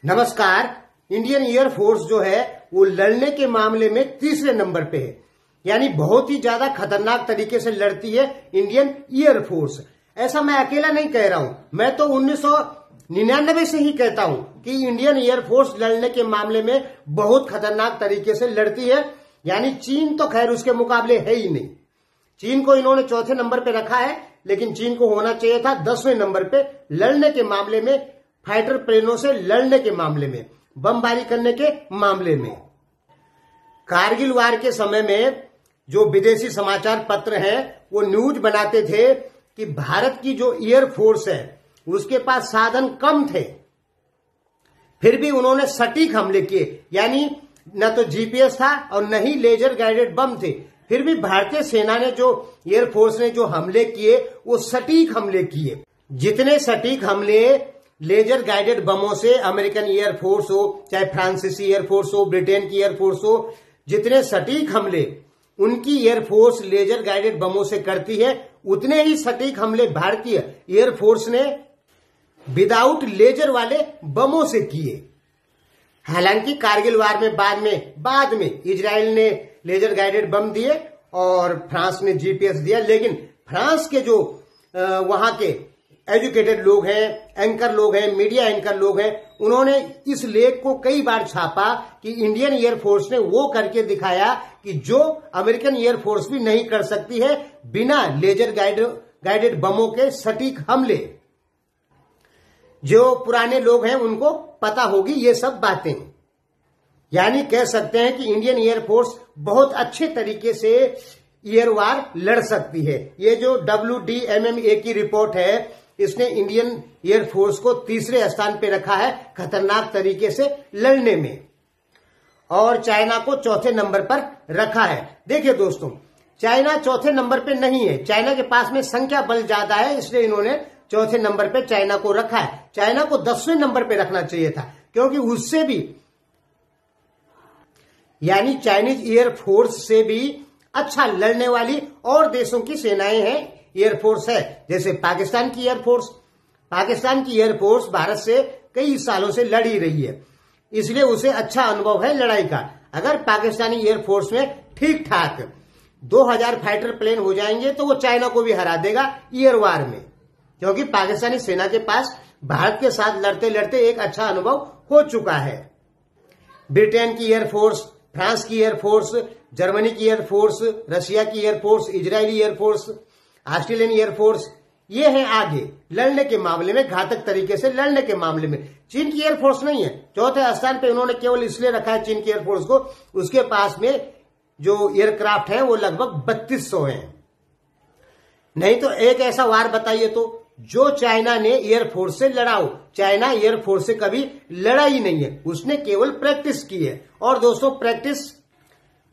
नमस्कार। Indian air force जो है वो लड़ने के मामले में तीसरे नंबर पे है, यानी बहुत ही ज्यादा खतरनाक तरीके से लड़ती है इंडियन एयरफोर्स। ऐसा मैं अकेला नहीं कह रहा हूं, मैं तो 1999 से ही कहता हूं कि इंडियन एयरफोर्स लड़ने के मामले में बहुत खतरनाक तरीके से लड़ती है। यानी चीन तो खैर उसके मुकाबले है ही नहीं। चीन को इन्होंने चौथे नंबर पे रखा है, लेकिन चीन को होना चाहिए था 10वें नंबर पे लड़ने के मामले में, फाइटर प्लेनों से लड़ने के मामले में, बमबारी करने के मामले में। कारगिल वार के समय में जो विदेशी समाचार पत्र हैं वो न्यूज बनाते थे कि भारत की जो एयरफोर्स है उसके पास साधन कम थे, फिर भी उन्होंने सटीक हमले किए। यानी न तो जीपीएस था और न ही लेजर गाइडेड बम थे, फिर भी भारतीय सेना ने जो एयरफोर्स ने जो हमले किए वो सटीक हमले किए। जितने सटीक हमले लेजर गाइडेड बमों से अमेरिकन एयरफोर्स हो, चाहे फ्रांसीसी एयरफोर्स हो, ब्रिटेन की एयरफोर्स हो, जितने सटीक हमले उनकी एयरफोर्स लेजर गाइडेड बमों से करती है, उतने ही सटीक हमले भारतीय एयरफोर्स ने विदाउट लेजर वाले बमों से किए। हालांकि कारगिल वार में बाद में इजराइल ने लेजर गाइडेड बम दिए और फ्रांस ने जीपीएस दिया, लेकिन फ्रांस के जो वहां के एजुकेटेड लोग हैं, एंकर लोग हैं, मीडिया एंकर लोग हैं, उन्होंने इस लेख को कई बार छापा कि इंडियन एयरफोर्स ने वो करके दिखाया कि जो अमेरिकन एयरफोर्स भी नहीं कर सकती है बिना लेजर गाइडेड बमों के सटीक हमले। जो पुराने लोग हैं उनको पता होगी ये सब बातें। यानी कह सकते हैं कि इंडियन एयरफोर्स बहुत अच्छे तरीके से एयर वार लड़ सकती है। ये जो WDMMA की रिपोर्ट है, इसने इंडियन एयरफोर्स को तीसरे स्थान पे रखा है खतरनाक तरीके से लड़ने में, और चाइना को चौथे नंबर पर रखा है। देखिए दोस्तों, चाइना चौथे नंबर पे नहीं है, चाइना के पास में संख्या बल ज्यादा है, इसलिए इन्होंने चौथे नंबर पे चाइना को रखा है। चाइना को 10वें नंबर पे रखना चाहिए था, क्योंकि उससे भी, यानी चाइनीज एयरफोर्स से भी अच्छा लड़ने वाली और देशों की सेनाएं हैं, एयरफोर्स है। जैसे पाकिस्तान की एयरफोर्स, भारत से कई सालों से लड़ी रही है, इसलिए उसे अच्छा अनुभव है लड़ाई का। अगर पाकिस्तानी एयरफोर्स में ठीक ठाक 2000 फाइटर प्लेन हो जाएंगे तो वो चाइना को भी हरा देगा एयर वार में, क्योंकि पाकिस्तानी सेना के पास भारत के साथ लड़ते लड़ते एक अच्छा अनुभव हो चुका है। ब्रिटेन की एयरफोर्स, फ्रांस की एयरफोर्स, जर्मनी की एयरफोर्स, रशिया की air force, Israeli air force, Australian air force, ये है आगे लड़ने के मामले में, घातक तरीके से लड़ने के मामले में। चीन की एयरफोर्स नहीं है, चौथे स्थान पे उन्होंने केवल इसलिए रखा है चीन की एयरफोर्स को, उसके पास में जो एयरक्राफ्ट है वो लगभग 3200 है। नहीं तो एक ऐसा वार बताइए तो जो चाइना ने एयरफोर्स से लड़ा हो। चाइना एयरफोर्स से कभी लड़ा ही नहीं है, उसने केवल प्रैक्टिस की है। और दोस्तों, प्रैक्टिस,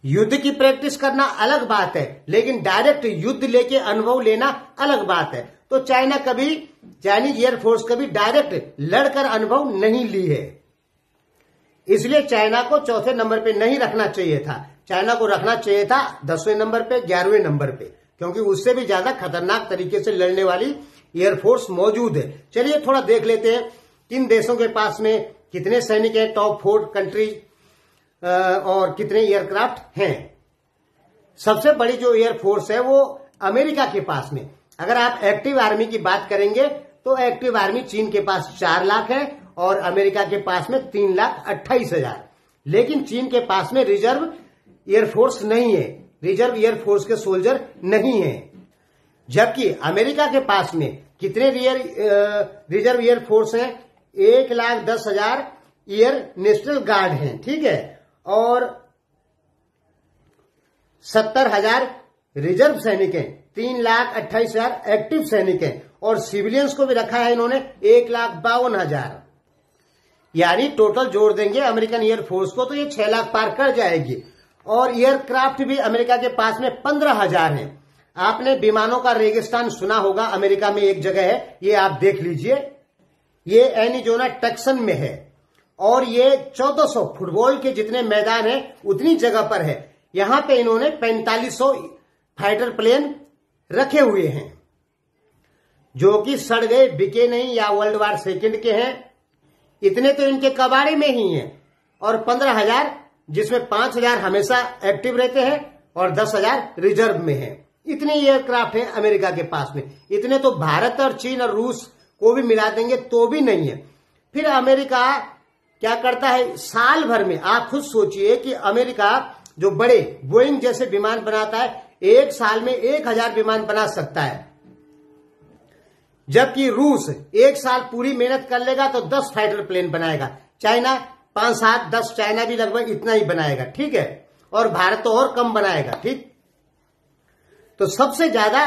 युद्ध की प्रैक्टिस करना अलग बात है, लेकिन डायरेक्ट युद्ध लेके अनुभव लेना अलग बात है। तो चाइनीज एयरफोर्स कभी डायरेक्ट लड़कर अनुभव नहीं ली है, इसलिए चाइना को चौथे नंबर पे नहीं रखना चाहिए था। चाइना को रखना चाहिए था 10वें नंबर पे, 11वें नंबर पे, क्योंकि उससे भी ज्यादा खतरनाक तरीके से लड़ने वाली एयरफोर्स मौजूद है। चलिए थोड़ा देख लेते हैं किन देशों के पास में कितने सैनिक हैं, टॉप 4 कंट्रीज, और कितने एयरक्राफ्ट हैं। सबसे बड़ी जो एयरफोर्स है वो अमेरिका के पास में। अगर आप एक्टिव आर्मी की बात करेंगे तो एक्टिव आर्मी चीन के पास 4 लाख है और अमेरिका के पास में 3,28,000। लेकिन चीन के पास में रिजर्व एयरफोर्स नहीं है, रिजर्व एयरफोर्स के सोल्जर नहीं है। जबकि अमेरिका के पास में कितने रिजर्व एयरफोर्स हैं? 1,10,000 एयर नेशनल गार्ड हैं, ठीक है, और 70,000 रिजर्व सैनिक हैं, 3,28,000 एक्टिव सैनिक हैं, और सिविलियंस को भी रखा है इन्होंने 1,52,000। यानी टोटल जोड़ देंगे अमेरिकन एयरफोर्स को तो ये 6 लाख पार कर जाएगी। और एयरक्राफ्ट भी अमेरिका के पास में 15,000 हैं। आपने विमानों का रेगिस्तान सुना होगा, अमेरिका में एक जगह है, ये आप देख लीजिए, ये एरिज़ोना टैक्सन में है, और ये 1400 फुटबॉल के जितने मैदान हैं उतनी जगह पर है। यहां पे इन्होंने 4500 फाइटर प्लेन रखे हुए हैं, जो कि सड़ गए, बिके नहीं, या वर्ल्ड वार सेकंड के हैं, इतने तो इनके कबाड़े में ही हैं, और 15,000 जिसमें 5,000 हमेशा एक्टिव रहते हैं और 10,000 रिजर्व में हैं। इतने एयरक्राफ्ट हैं अमेरिका के पास में। इतने तो भारत और चीन और रूस को भी मिला देंगे तो भी नहीं है। फिर अमेरिका क्या करता है साल भर में, आप खुद सोचिए कि अमेरिका जो बड़े बोइंग जैसे विमान बनाता है, एक साल में 1,000 विमान बना सकता है, जबकि रूस एक साल पूरी मेहनत कर लेगा तो 10 फाइटर प्लेन बनाएगा। चाइना 5, 7, 10, चाइना भी लगभग इतना ही बनाएगा, ठीक है, और भारत तो और कम बनाएगा, ठीक। तो सबसे ज्यादा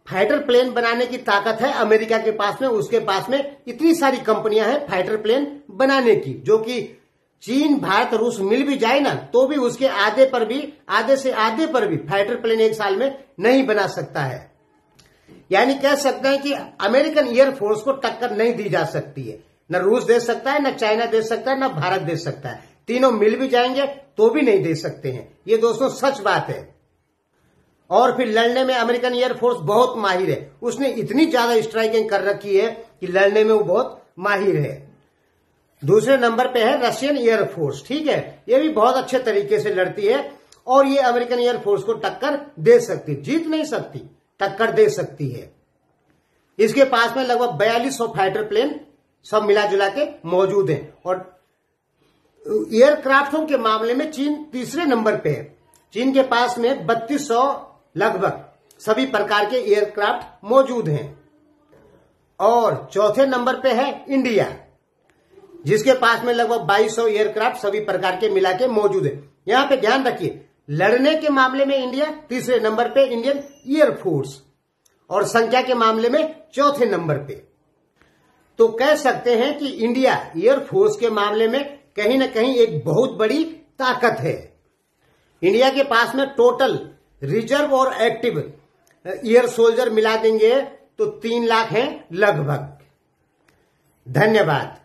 फाइटर प्लेन बनाने की ताकत है अमेरिका के पास में। उसके पास में इतनी सारी कंपनियां हैं फाइटर प्लेन बनाने की, जो कि चीन, भारत, रूस मिल भी जाए ना तो भी उसके आधे से आधे पर भी फाइटर प्लेन एक साल में नहीं बना सकता है। यानी कह सकते हैं कि अमेरिकन एयरफोर्स को टक्कर नहीं दी जा सकती है। न रूस दे सकता है, न चाइना दे सकता है, न भारत दे सकता है। तीनों मिल भी जाएंगे तो भी नहीं दे सकते हैं। ये दोस्तों सच बात है। और फिर लड़ने में अमेरिकन एयरफोर्स बहुत माहिर है। उसने इतनी ज्यादा स्ट्राइकिंग कर रखी है कि लड़ने में वो बहुत माहिर है। दूसरे नंबर पे है रशियन एयरफोर्स, ठीक है, ये भी बहुत अच्छे तरीके से लड़ती है और ये अमेरिकन एयरफोर्स को टक्कर दे सकती, जीत नहीं सकती, टक्कर दे सकती है। इसके पास में लगभग 4200 फाइटर प्लेन सब मिला जुला के मौजूद हैं। और एयरक्राफ्टों के मामले में चीन तीसरे नंबर पे है। चीन के पास में 3200 लगभग सभी प्रकार के एयरक्राफ्ट मौजूद हैं। और चौथे नंबर पे है इंडिया, जिसके पास में लगभग 2200 एयरक्राफ्ट सभी प्रकार के मिला के मौजूद है। यहां पे ध्यान रखिए, लड़ने के मामले में इंडिया तीसरे नंबर पे इंडियन एयरफोर्स, और संख्या के मामले में चौथे नंबर पे। तो कह सकते हैं कि इंडिया एयरफोर्स के मामले में कहीं ना कहीं एक बहुत बड़ी ताकत है। इंडिया के पास में टोटल रिजर्व और एक्टिव एयर सोल्जर मिला देंगे तो 3 लाख हैं लगभग। धन्यवाद।